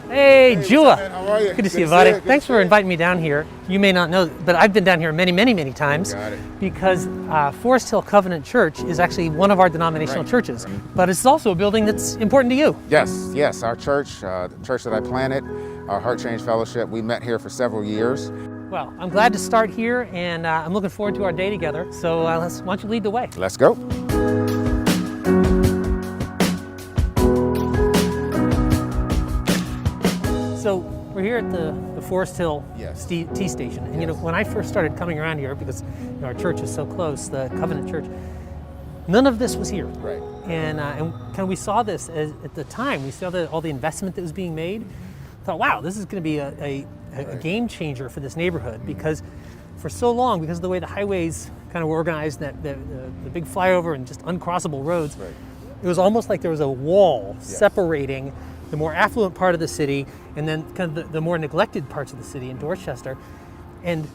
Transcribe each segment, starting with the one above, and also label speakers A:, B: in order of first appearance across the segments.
A: Hey,
B: Hey,
A: Jua.
B: man, how are you?
A: Good to see you, buddy. Thanks for inviting me down here. You may not know, but I've been down here many times
B: Got it.
A: because Forest Hill Covenant Church is actually one of our denominational churches, but it's also a building that's important to you.
B: Yes, our church, the church that I planted, our Heart Change Fellowship, we met here for several years.
A: Well, I'm glad to start here, and I'm looking forward to our day together. So why don't you lead the way?
B: Let's go.
A: So we're here at the Forest Hill
B: Yes.
A: T station, and you know,
B: Yes.
A: when I first started coming around here, because our church is so close, the Covenant Church, none of this was here.
B: Right.
A: And kind of we saw this at the time. We saw all the investment that was being made. Thought, wow, this is going to be a game changer for this neighborhood, because for so long, because of the way the highways kind of were organized, that the big flyover and just uncrossable roads,
B: Right.
A: it was almost like there was a wall separating the more affluent part of the city and then kind of the more neglected parts of the city in Dorchester. And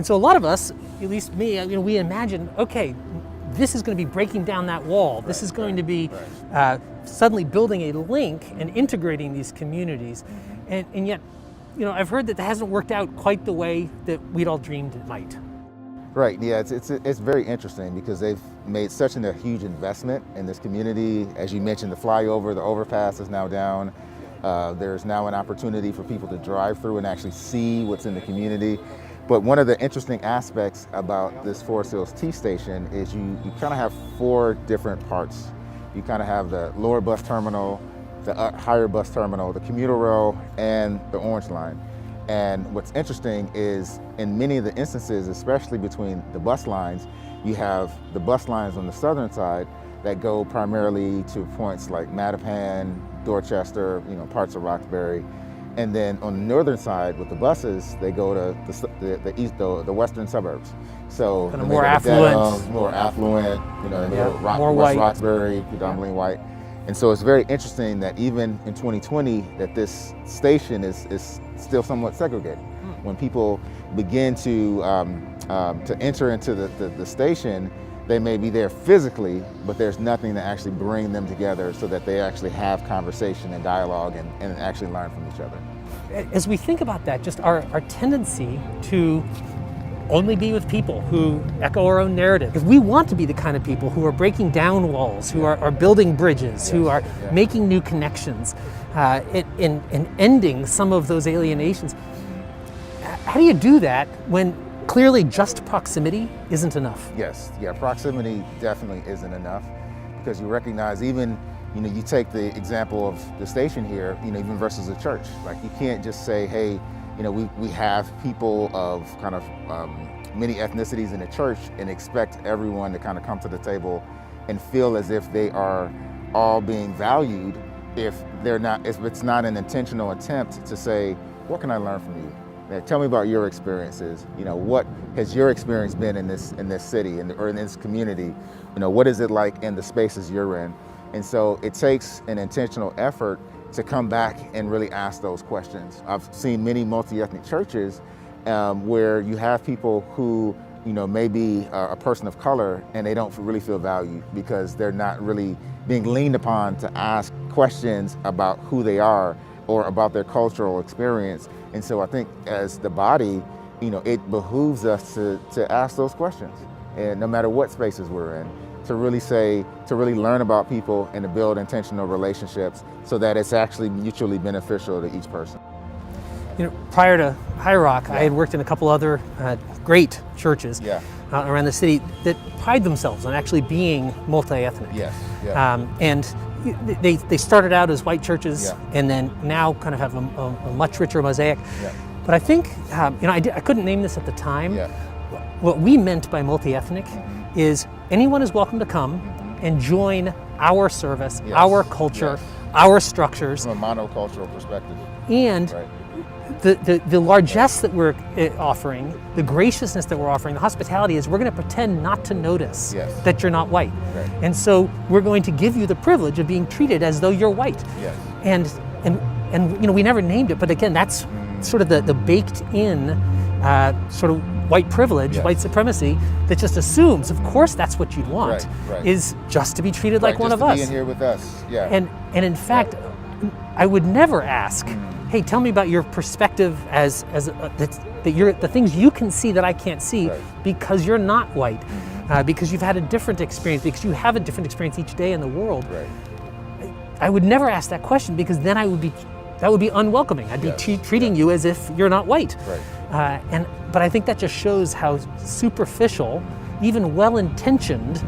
A: so a lot of us, at least me, you know, we imagine, okay, this is going to be breaking down that wall. This is going to be suddenly building a link and integrating these communities. And yet, you know, I've heard that hasn't worked out quite the way that we'd all dreamed it might.
B: Right, yeah, it's very interesting because they've made such a huge investment in this community. As you mentioned, the flyover, the overpass is now down. There's now an opportunity for people to drive through and actually see what's in the community. But one of the interesting aspects about this Forest Hills T station is you kind of have four different parts. You kind of have the lower bus terminal, the higher bus terminal, the commuter rail, and the orange line. And what's interesting is in many of the instances, especially between the bus lines, you have the bus lines on the southern side that go primarily to points like Mattapan, Dorchester, you know, parts of Roxbury. And then on the northern side with the buses, they go to the western suburbs. So
A: Kind of more affluent.
B: You know, they go to
A: more
B: West
A: white.
B: Roxbury, predominantly white. And so it's very interesting that even in 2020, that this station is still somewhat segregated. When people begin to enter into the station, they may be there physically, but there's nothing to actually bring them together so that they actually have conversation and dialogue and actually learn from each other.
A: As we think about that, just our tendency to only be with people who echo our own narrative. Because we want to be the kind of people who are breaking down walls, who are building bridges, who are making new connections, and ending some of those alienations. How do you do that when clearly just proximity isn't enough?
B: Yes, yeah, proximity definitely isn't enough, because you recognize even, you know, you take the example of the station here, you know, even versus a church. Like, you can't just say, hey, you know, we have people of kind of many ethnicities in the church and expect everyone to kind of come to the table and feel as if they are all being valued if it's not an intentional attempt to say, what can I learn from you? Tell me about your experiences. You know, what has your experience been in this city or in this community? You know, what is it like in the spaces you're in? And so it takes an intentional effort to come back and really ask those questions. I've seen many multi-ethnic churches where you have people who, you know, may be a person of color and they don't really feel valued because they're not really being leaned upon to ask questions about who they are or about their cultural experience. And so I think as the body, you know, it behooves us to ask those questions, and no matter what spaces we're in, to really learn about people and to build intentional relationships so that it's actually mutually beneficial to each person.
A: You know, prior to Highrock, I had worked in a couple other great churches around the city that pride themselves on actually being multi-ethnic. And they started out as white churches and then now kind of have a much richer mosaic. But I think, you know, I couldn't name this at the time. What we meant by multi-ethnic is anyone is welcome to come and join our service, our culture, our structures.
B: From a monocultural perspective.
A: And the largesse that we're offering, the graciousness that we're offering, the hospitality is we're going to pretend not to notice that you're not white. And so we're going to give you the privilege of being treated as though you're white. And you know, we never named it, but again, that's sort of the baked in sort of white privilege, white supremacy that just assumes, of course, that's what you'd want, is just to be treated like one of us.
B: Just to be in here with us,
A: And in fact, I would never ask hey, tell me about your perspective as that you're the things you can see that I can't see because you're not white, because you've had a different experience, because you have a different experience each day in the world. I would never ask that question, because then that would be unwelcoming. I'd be treating you as if you're not white. But I think that just shows how superficial, even well-intentioned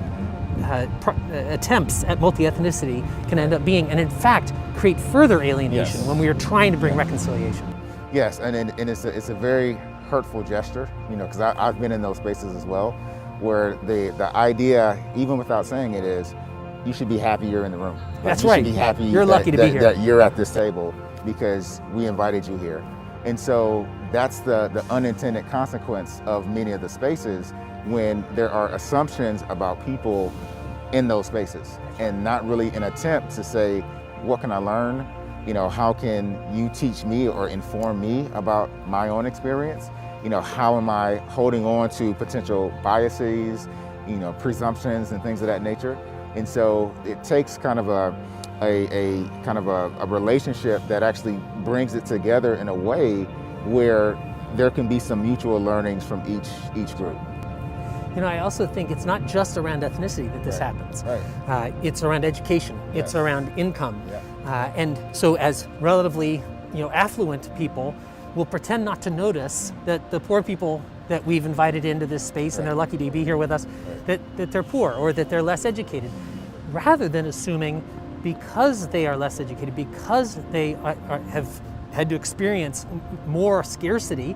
A: attempts at multi-ethnicity can end up being, and in fact create further alienation when we are trying to bring reconciliation.
B: Yes, and it's a very hurtful gesture, because I've been in those spaces as well, where the idea, even without saying it, is you should be happy you're in the room.
A: That's
B: you
A: right.
B: Should be happy
A: you're lucky to be here.
B: That you're at this table because we invited you here. And so that's the unintended consequence of many of the spaces, when there are assumptions about people in those spaces, and not really an attempt to say, what can I learn? How can you teach me or inform me about my own experience? How am I holding on to potential biases, presumptions and things of that nature? And so it takes kind of a relationship that actually brings it together in a way where there can be some mutual learnings from each group.
A: I also think it's not just around ethnicity that this happens. It's around education. It's around income. And so as relatively affluent people will pretend not to notice that the poor people that we've invited into this space, and they're lucky to be here with us, that they're poor or that they're less educated, rather than assuming because they are less educated, because they have had to experience more scarcity,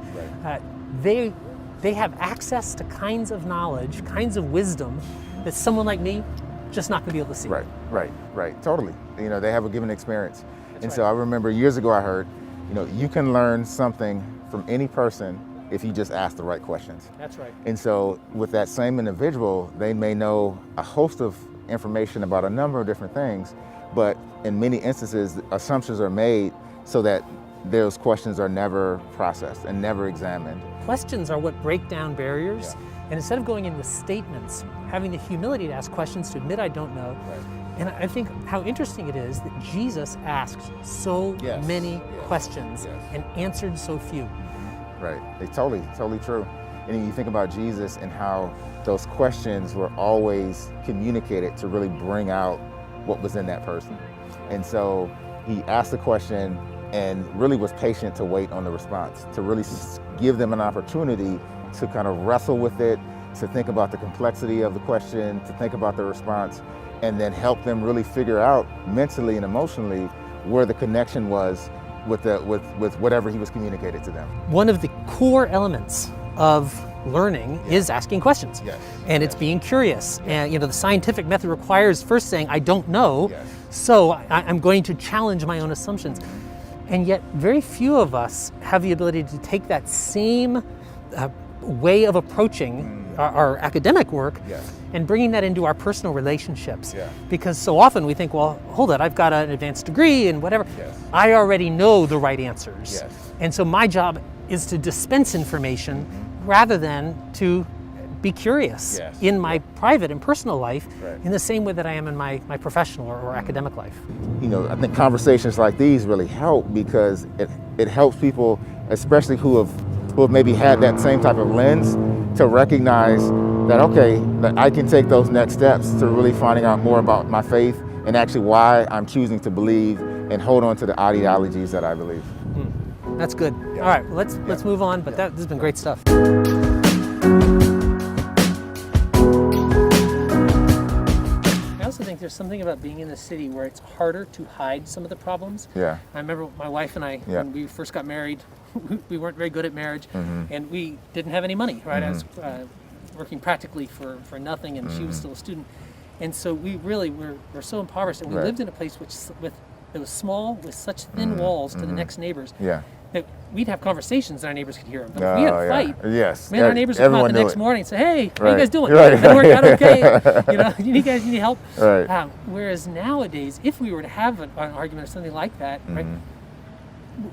A: they have access to kinds of knowledge, kinds of wisdom that someone like me just not going to be able to see.
B: Right, totally. They have a given experience. So I remember years ago I heard, you can learn something from any person if you just ask the right questions.
A: That's right.
B: And so with that same individual, they may know a host of information about a number of different things, but in many instances, assumptions are made so that those questions are never processed and never examined.
A: Questions are what break down barriers, and instead of going in with statements, having the humility to ask questions, to admit I don't know. And I think how interesting it is that Jesus asked so many questions and answered so few.
B: It's totally true. And you think about Jesus and how those questions were always communicated to really bring out what was in that person. And so he asked the question and really was patient to wait on the response, to really give them an opportunity to kind of wrestle with it, to think about the complexity of the question, to think about the response, and then help them really figure out mentally and emotionally where the connection was with whatever he was communicated to them.
A: One of the core elements of learning is asking questions, and it's being curious. And the scientific method requires first saying, I don't know, so I'm going to challenge my own assumptions. And yet very few of us have the ability to take that same way of approaching our academic work and bringing that into our personal relationships. Because so often we think, well, hold it, I've got an advanced degree and whatever. I already know the right answers. And so my job is to dispense information rather than to be curious in my private and personal life in the same way that I am in my professional or academic life.
B: I think conversations like these really help because it helps people, especially who have maybe had that same type of lens, to recognize that, okay, that I can take those next steps to really finding out more about my faith and actually why I'm choosing to believe and hold on to the ideologies that I believe.
A: That's good. All right, well, let's move on, but this has been great stuff. I also think there's something about being in a city where it's harder to hide some of the problems. I remember my wife and I, when we first got married, we weren't very good at marriage, and we didn't have any money, right? I was working practically for nothing, and she was still a student. And so we really were so impoverished, and we lived in a place that was small, with such thin walls to the next neighbors, that we'd have conversations and our neighbors could hear them. But if we had a fight, man, our neighbors would come out the next morning and say, hey, how you guys doing? Did it work out okay? You guys need help? Whereas nowadays, if we were to have an argument or something like that, right,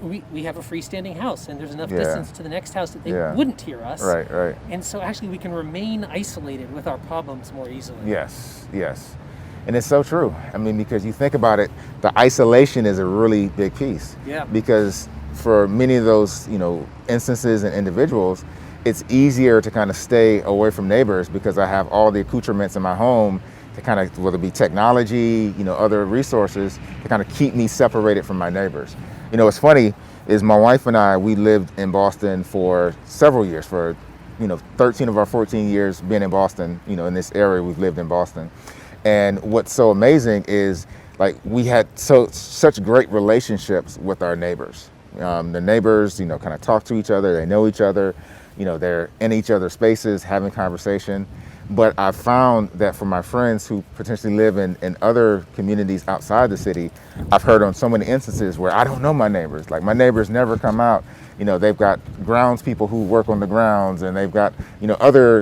A: we have a freestanding house, and there's enough distance to the next house that they wouldn't hear us. And so actually we can remain isolated with our problems more easily.
B: And it's so true. I mean, because you think about it, the isolation is a really big piece.
A: Yeah.
B: Because for many of those, instances and individuals, it's easier to kind of stay away from neighbors because I have all the accoutrements in my home to kind of, whether it be technology, other resources, to kind of keep me separated from my neighbors. What's funny is my wife and I, we lived in Boston for several years, for 13 of our 14 years being in Boston, in this area we've lived in Boston. And what's so amazing is, like, we had such great relationships with our neighbors. The neighbors, kind of talk to each other, they know each other, they're in each other's spaces having conversation. But I found that for my friends who potentially live in other communities outside the city, I've heard on so many instances where I don't know my neighbors. Like, my neighbors never come out. They've got grounds people who work on the grounds, and they've got, other,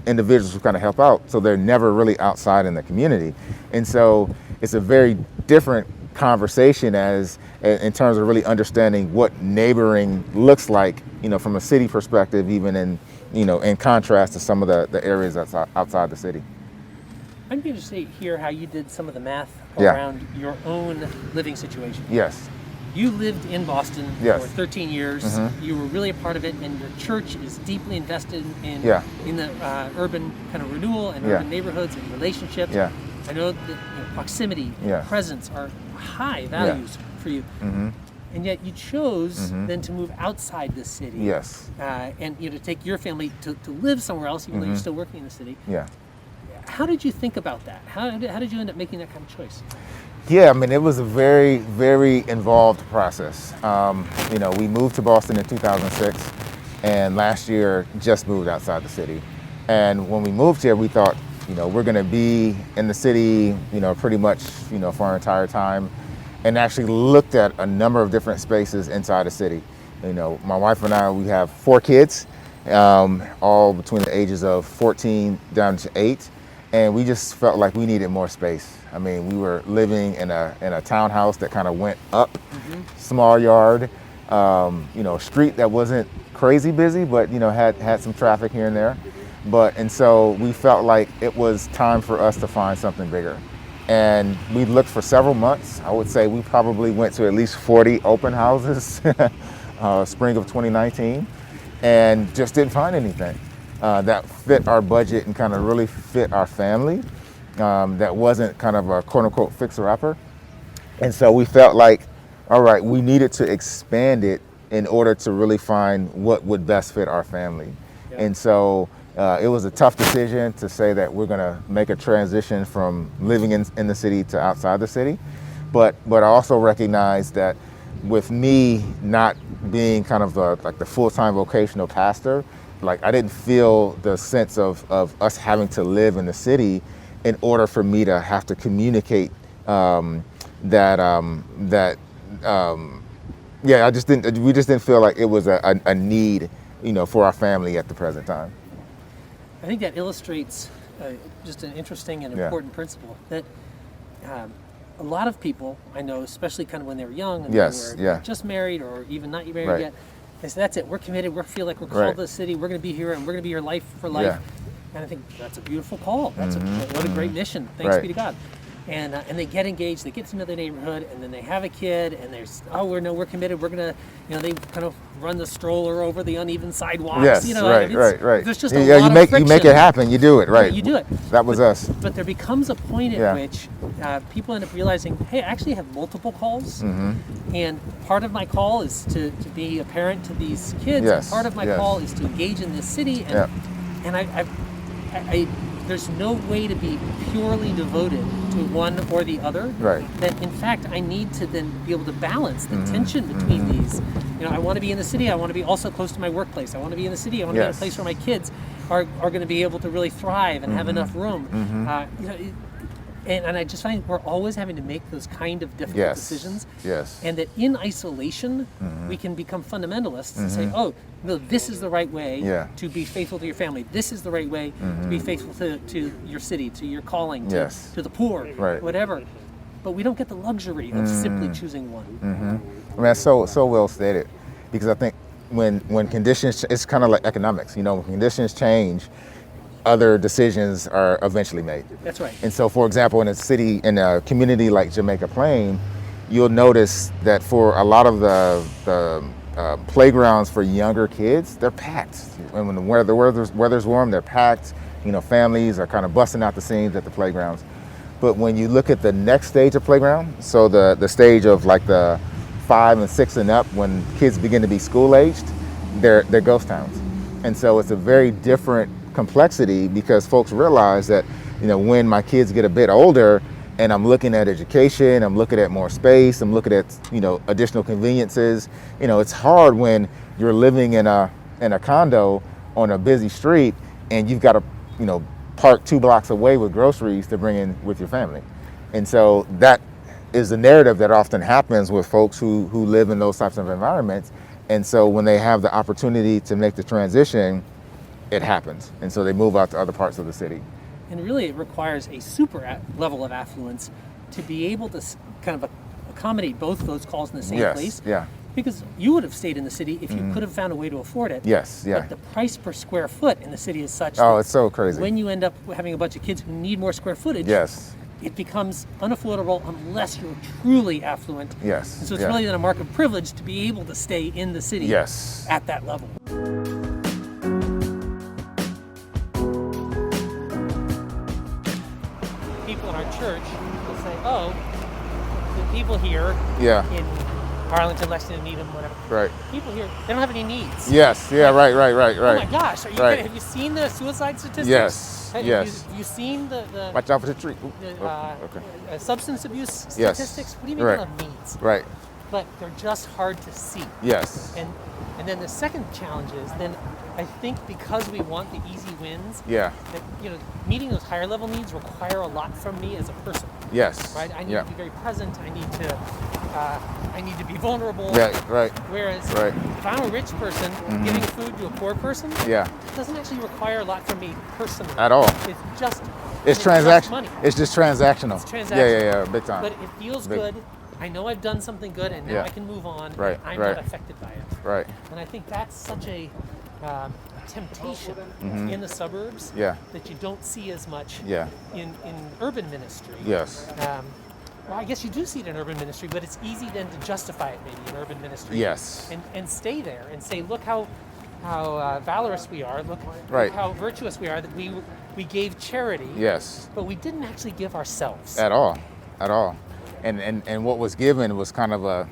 B: individuals who kind of help out. So they're never really outside in the community. And so it's a very different conversation in terms of really understanding what neighboring looks like, from a city perspective, even in contrast to some of the areas outside the city.
A: I'm going to hear how you did some of the math
B: Yeah.
A: around your own living situation.
B: Yes.
A: You lived in Boston
B: Yes.
A: for 13 years.
B: Mm-hmm.
A: You were really a part of it, and your church is deeply invested in
B: Yeah.
A: the urban kind of renewal and
B: Yeah.
A: urban neighborhoods and relationships.
B: Yeah.
A: I know that proximity,
B: Yeah.
A: presence are high values for you.
B: Mm-hmm.
A: And yet you chose
B: Mm-hmm.
A: then to move outside the city.
B: Yes.
A: And to take your family to live somewhere else, even though you're
B: Mm-hmm.
A: still working in the city.
B: Yeah.
A: How did you think about that? How did you end up making that kind of choice?
B: Yeah, I mean, it was a very, very involved process. We moved to Boston in 2006, and last year just moved outside the city. And when we moved here, we thought, we're going to be in the city, pretty much, for our entire time, and actually looked at a number of different spaces inside the city. My wife and I, we have 4 kids, all between the ages of 14 down to 8. And we just felt like we needed more space. I mean, we were living in a townhouse that kind of went up, small yard, street that wasn't crazy busy, but had some traffic here and there. And so we felt like it was time for us to find something bigger. And we looked for several months. I would say we probably went to at least 40 open houses, spring of 2019, and just didn't find anything that fit our budget and kind of really fit our family, that wasn't kind of a quote unquote fixer-upper. And so we felt like, all right, we needed to expand it in order to really find what would best fit our family. Yeah. And so it was a tough decision to say that we're gonna make a transition from living in the city to outside the city. But I also recognize that with me not being kind of like the full-time vocational pastor, like, I didn't feel the sense of us having to live in the city in order for me to have to communicate we just didn't feel like it was a need, for our family at the present time.
A: I think that illustrates just an interesting and important principle that a lot of people I know, especially kind of when they were young and they were just married or even not married yet, they say, that's it, we're committed, we feel like we're called to the city, we're going to be here and we're going to be here life for life. Yeah. And I think that's a beautiful call. That's what a great mission. Thanks be to God. And they get engaged, they get to know the neighborhood, and then they have a kid, and we're committed. We're gonna, they kind of run the stroller over the uneven sidewalks.
B: Yes, right.
A: There's just a lot of friction.
B: You make it happen. You do it, right?
A: You do it.
B: That was us.
A: But there becomes a point at which people end up realizing, hey, I actually have multiple calls, and part of my call is to be a parent to these kids.
B: Yes,
A: and part of my call is to engage in this city, and I there's no way to be purely devoted to one or the other.
B: Right.
A: That in fact I need to then be able to balance the tension between these. I want to be in the city. I want to be also close to my workplace. I want to be in the city. I want to be in a place where my kids are going to be able to really thrive and have enough room. And I just find we're always having to make those kind of difficult decisions.
B: Yes.
A: And that in isolation, we can become fundamentalists and say, oh, no, this is the right way to be faithful to your family. This is the right way to be faithful to your city, to your calling, to the poor, whatever. But we don't get the luxury of simply choosing one.
B: I mean, that's so well stated, because I think when conditions, it's kind of like economics, when conditions change, other decisions are eventually made.
A: That's right.
B: And so, for example, in a community like Jamaica Plain, you'll notice that for a lot of the playgrounds for younger kids, they're packed. And when the weather's warm, they're packed. Families are kind of busting out the scenes at the playgrounds. But when you look at the next stage of playground, so the stage of like the 5 and 6 and up, when kids begin to be school-aged, they're ghost towns. And so it's a very different complexity, because folks realize that, when my kids get a bit older and I'm looking at education, I'm looking at more space, I'm looking at, additional conveniences. It's hard when you're living in a condo on a busy street and you've got to, park 2 blocks away with groceries to bring in with your family. And so that is the narrative that often happens with folks who live in those types of environments. And so when they have the opportunity to make the transition, it happens. And so they move out to other parts of the city.
A: And really it requires a super level of affluence to be able to kind of accommodate both of those calls in the same place.
B: Yeah.
A: Because you would have stayed in the city if you could have found a way to afford it.
B: Yes, yeah.
A: But the price per square foot in the city is such
B: that it's so crazy.
A: When you end up having a bunch of kids who need more square footage,
B: yes,
A: it becomes unaffordable unless you're truly affluent.
B: Yes.
A: And so it's really then a mark of privilege to be able to stay in the city
B: yes.
A: at that level. People in our church will say, oh, the people here in Arlington, Lexington, Needham, whatever.
B: Right.
A: People here, they don't have any needs.
B: Yes. Yeah. Right.
A: Oh my gosh! Are you kidding? Have you seen the suicide statistics?
B: Yes.
A: Have you seen the
B: watch out for the tree.
A: Substance abuse statistics?
B: Yes.
A: What do you mean they don't have needs?
B: Right.
A: But they're just hard to see.
B: Yes.
A: And then the second challenge is then I think because we want the easy wins.
B: Yeah.
A: That, meeting those higher level needs require a lot from me as a person.
B: Yes.
A: Right. I need to be very present. I need to be vulnerable.
B: Yeah. Right.
A: Whereas if I'm a rich person, giving food to a poor person, it doesn't actually require a lot from me personally.
B: At all.
A: It's
B: transactional. It's just transactional.
A: It's transactional.
B: Yeah. Big time.
A: But it feels good. I know I've done something good, and now I can move on.
B: Right.
A: I'm not affected by it.
B: Right.
A: And I think that's such a temptation in the suburbs that you don't see as much in urban ministry.
B: Yes.
A: Well, I guess you do see it in urban ministry, but it's easy then to justify it maybe in urban ministry.
B: Yes.
A: And stay there and say, look how valorous we are. Look how virtuous we are that we gave charity.
B: Yes.
A: But we didn't actually give ourselves.
B: At all. And what was given was kind of a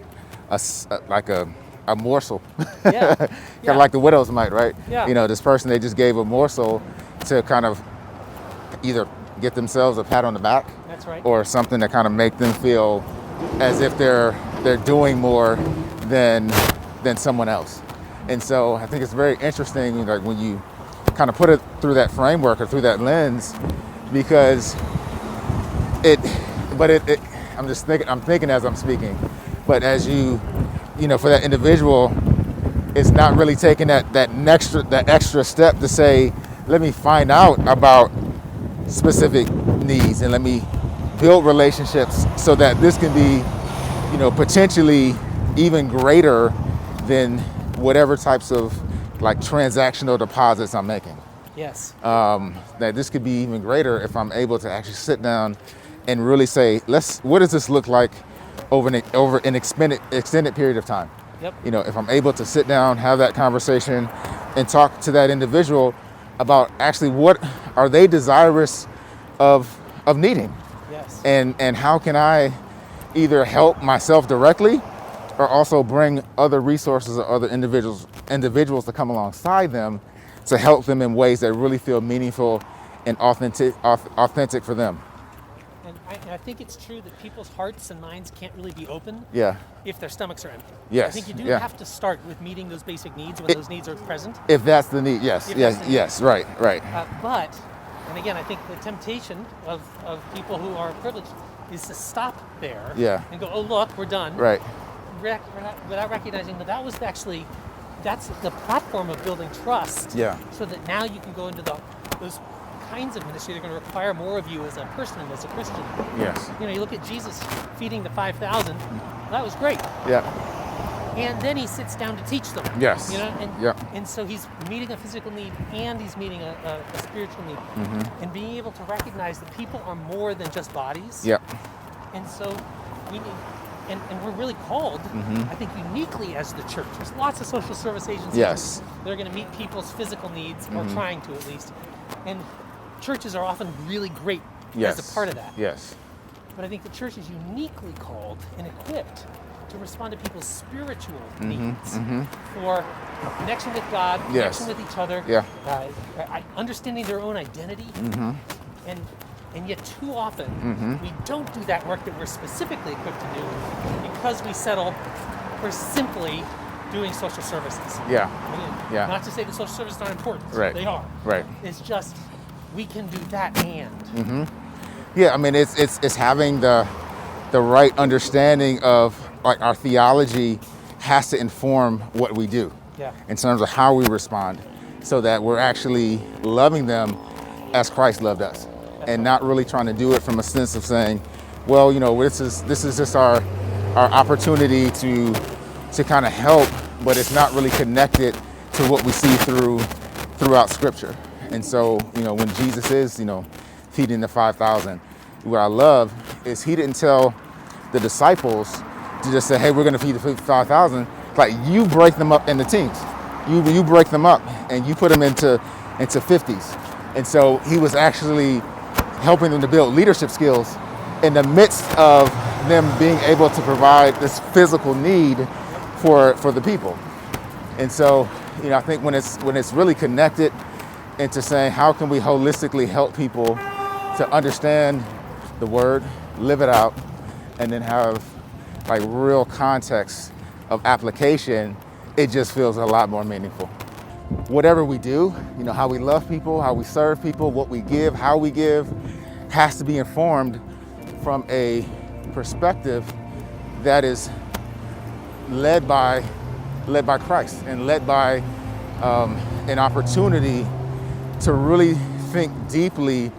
B: morsel.
A: Yeah.
B: Kind of like the widow's mite, right?
A: Yeah.
B: This person, they just gave a morsel to kind of either get themselves a pat on the back.
A: That's right.
B: Or something to kind of make them feel as if they're doing more than someone else. And so I think it's very interesting, like when you kind of put it through that framework or through that lens, because I'm thinking as I'm speaking, but as for that individual, it's not really taking that extra step to say, let me find out about specific needs and let me build relationships so that this can be, potentially even greater than whatever types of like transactional deposits I'm making.
A: Yes.
B: That this could be even greater if I'm able to actually sit down and really say, what does this look like over an extended period of time?
A: Yep.
B: If I'm able to sit down, have that conversation, and talk to that individual about actually what are they desirous of needing.
A: Yes.
B: And how can I either help myself directly or also bring other resources or other individuals to come alongside them to help them in ways that really feel meaningful and authentic for them.
A: And I think it's true that people's hearts and minds can't really be open if their stomachs are empty.
B: Yes.
A: I think you do have to start with meeting those basic needs when those needs are present.
B: If that's the need, yes. Right.
A: But, and again, I think the temptation of people who are privileged is to stop there and go, oh, look, we're done.
B: Right.
A: Without recognizing that that's the platform of building trust.
B: Yeah.
A: So that now you can go into those kinds of ministry that are going to require more of you as a person and as a Christian.
B: Yes.
A: You look at Jesus feeding the 5,000. That was great.
B: Yeah.
A: and then he sits down to teach them.
B: Yes.
A: You know, and so he's meeting a physical need and he's meeting a spiritual need, and being able to recognize that people are more than just bodies.
B: Yep.
A: And so we need, and we're really called, I think, uniquely as the church. There's lots of social service agencies that are going to meet people's physical needs, or trying to at least. And churches are often really great as a part of that.
B: Yes.
A: But I think the church is uniquely called and equipped to respond to people's spiritual needs for connection with God, connection with each other, understanding their own identity. And yet too often we don't do that work that we're specifically equipped to do because we settle for simply doing social services. Not to say that social services aren't important.
B: Right.
A: They are.
B: Right.
A: It's just we can do that and.
B: Yeah, I mean, it's having the right understanding of, like, our theology has to inform what we do in terms of how we respond, so that we're actually loving them as Christ loved us, and not really trying to do it from a sense of saying, well, you know, this is just our opportunity to kind of help, but it's not really connected to what we see throughout Scripture. And so, you know, when Jesus is, you know, feeding the 5,000, what I love is he didn't tell the disciples to just say, hey, we're going to feed the 5,000. Like, you break them up into teams. You break them up and you put them into 50s. And so he was actually helping them to build leadership skills in the midst of them being able to provide this physical need for the people. And so, you know, I think when it's really connected into saying, how can we holistically help people to understand the word, live it out, and then have, like, real context of application, it just feels a lot more meaningful. Whatever we do, you know, how we love people, how we serve people, what we give, how we give, has to be informed from a perspective that is led by Christ, and led by an opportunity to really think deeply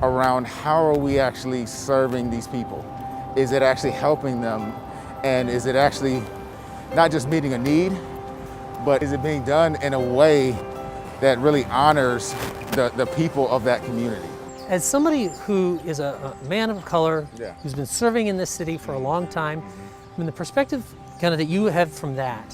B: around how are we actually serving these people? Is it actually helping them? And is it actually not just meeting a need, but is it being done in a way that really honors the people of that community?
A: As somebody who is a man of color, who's been serving in this city for a long time, I mean, the perspective kind of that you have from that,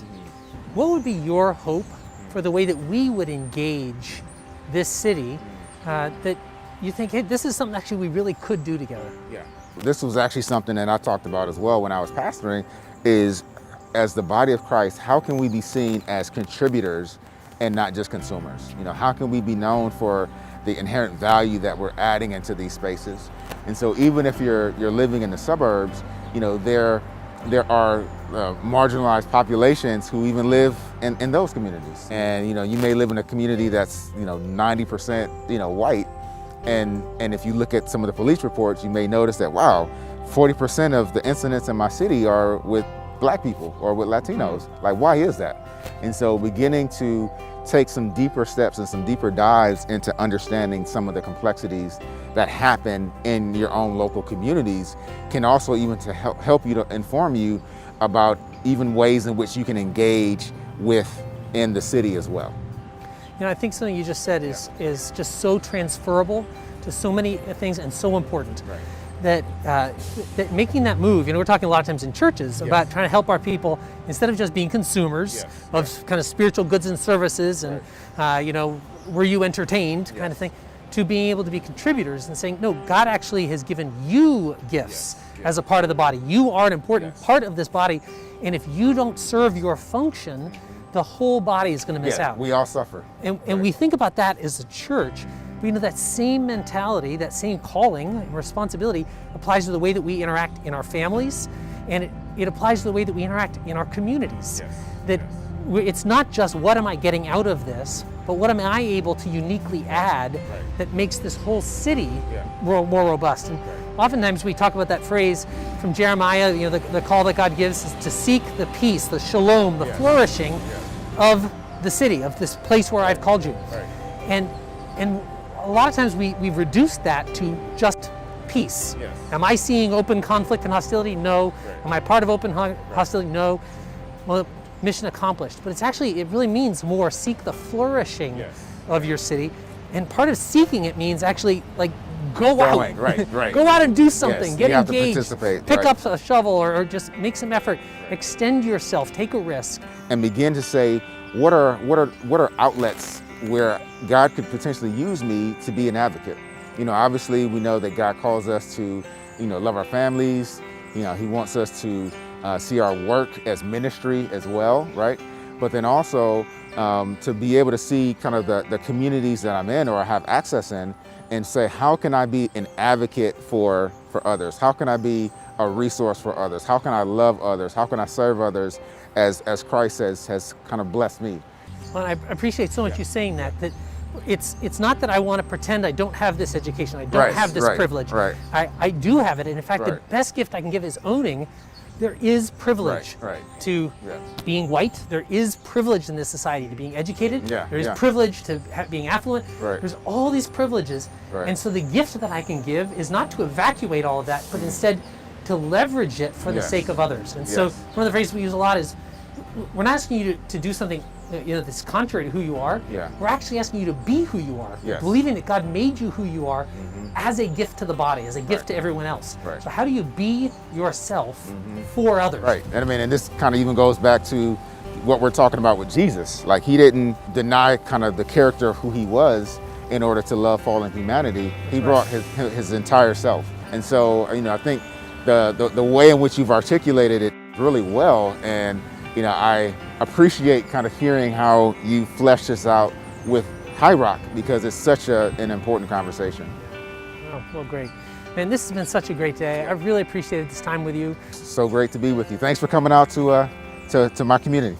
A: what would be your hope for the way that we would engage this city that you think, hey, this is something actually we really could do together?
B: Yeah. This was actually something that I talked about as well when I was pastoring, is as the body of Christ, how can we be seen as contributors and not just consumers? You know, how can we be known for the inherent value that we're adding into these spaces? And so even if you're living in the suburbs, you know, there are marginalized populations who even live in those communities. And, you know, you may live in a community that's, you know, 90%, you know, white. And if you look at some of the police reports, you may notice that, wow, 40% of the incidents in my city are with Black people or with Latinos. Like, why is that? And so beginning to take some deeper steps and some deeper dives into understanding some of the complexities that happen in your own local communities can also even to help you, to inform you about even ways in which you can engage within the city as well.
A: You know, I think something you just said is just so transferable to so many things and so important.
B: Right.
A: That making that move, you know, we're talking a lot of times in churches about trying to help our people, instead of just being consumers of kind of spiritual goods and services and, you know, were you entertained kind of thing, to being able to be contributors and saying, no, God actually has given you gifts as a part of the body. You are an important part of this body, and if you don't serve your function, the whole body is going to miss out.
B: We all suffer.
A: And we think about that as a church. But, you know, that same mentality, that same calling and responsibility applies to the way that we interact in our families, and it applies to the way that we interact in our communities. That it's not just what am I getting out of this, but what am I able to uniquely add that makes this whole city more robust. And oftentimes we talk about that phrase from Jeremiah, you know, the call that God gives is to seek the peace, the shalom, the flourishing of the city, of this place where I've called you. And a lot of times we've reduced that to just peace. Am I seeing open conflict and hostility? No. Am I part of open hostility? No. Well, mission accomplished. But it really means more seek the flourishing of your city. And part of seeking it means actually like go out.
B: Right.
A: Go out and do something.
B: Yes,
A: Get
B: you have to
A: engaged.
B: participate,
A: Pick
B: right.
A: up a shovel or just make some effort. Extend yourself. Take a risk.
B: And begin to say, what are outlets where God could potentially use me to be an advocate? Obviously we know that God calls us to, love our families. He wants us to see our work as ministry as well, right? But then also to be able to see kind of the communities that I'm in or I have access in and say, how can I be an advocate for others? How can I be a resource for others? How can I love others? How can I serve others as Christ has kind of blessed me?
A: Well, I appreciate so much you saying that it's not that I want to pretend I don't have this education, I don't have this privilege.
B: Right.
A: I do have it, and in fact, the best gift I can give is owning there is privilege to being white. There is privilege in this society to being educated. There is privilege to being affluent. There's all these privileges. And so the gift that I can give is not to evacuate all of that, but instead to leverage it for the sake of others. And so one of the phrases we use a lot is, we're not asking you to do something that's contrary to who you are. We're actually asking you to be who you are. Believing that God made you who you are as a gift to the body, as a gift to everyone else. So how do you be yourself for others?
B: And this kind of even goes back to what we're talking about with Jesus. Like, he didn't deny kind of the character of who he was in order to love fallen humanity. He brought his entire self. And so, I think the way in which you've articulated it really well, and I appreciate kind of hearing how you flesh this out with Highrock, because it's such an important conversation.
A: Oh, well, great. Man, this has been such a great day. I really appreciated this time with you.
B: So great to be with you. Thanks for coming out to my community.